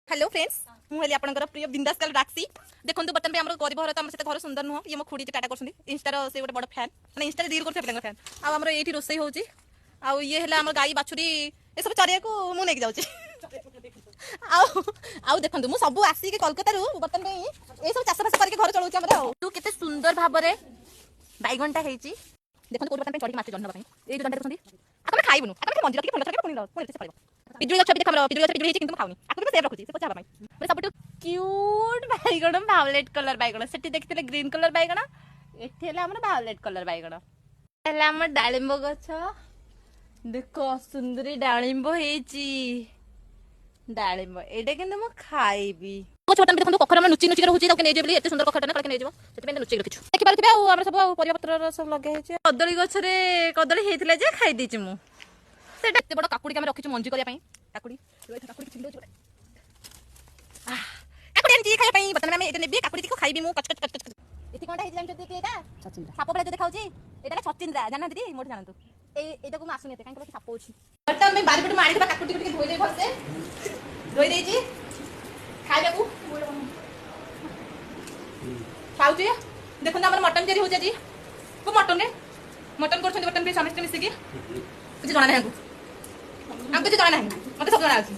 hello friends मुझे आपंकर प्रिय बिंदास राक्षी देखो बर्तन पे गरीब घर तो घर सुंदर नुह ये मो खुड़ी टाटा कर इंस्टार से गोटे बड़ फैन मैंने इंस्टा रील कर फैन आमर ये रोसे हो ये है आम गाई बाछुरी ये सब चरिया को मुझे जाऊँगी देखो मुझे सब आसिक कोलकाता बर्तन ये सब चाष बास करके घर चलाऊँ तू के सुंदर भाव में बैगनटा देखो कौन बर्तन चढ़ी माछ जन्म ये जन देखते आप खाइबुन आप मंजी रखिए फल पुणी पिजुली गछ भी देख पिजुली गछ पिजुली কিন্তু खाऊनी आपको भी सेव रखुची से पचा भाई মানে सबटू क्यूट बैगण वायलेट कलर बैगण सेठी देखते ग्रीन कलर बैगण एठी हैला हमर वायलेट कलर बैगण हैला हमर डालिंब गछ देखो सुंदरी डालिंब हेची डालिंब एटा किंतु म खाइबी गछ बटन देखो कखर हम नुची नुची रहउची तके नै जे एते सुंदर कखरटा ना कलके नै जेबो सेते में नुची रखिछु देखि पारथिबे आ हमर सब परिया पत्र सब लगे हेचे कदली गछ रे कदली हेथिले जे खाइ दिछि मु सेटा एते बड़ काकुडी के हम रखिछु मंजी करिया पई काकुडी काकुडी छिंदो छि काकुडी हम जी खाइ पई बतन में एते नेबी काकुडी को खाइबी मु कच कच कच कच एति कोनटा हेछि जानि जति एटा छचिंद्रा साप पले जे देखाउछि एटा छचिंद्रा जाना दीदी मोठ जानंतु एटा को म आसुनी एते काई को साप होछि बट हम बारी पट मारि काकुडी के धोइ दे भलसे धोइ देछि खाइबे को खाउछि देखो ना हमर मटन जेरी हो जाजी को मटन रे मटन करछन बटन पे समस्त मिसी की कुछ जाना नहीं हमको कुछ जाना नहीं मते सब जाना अछि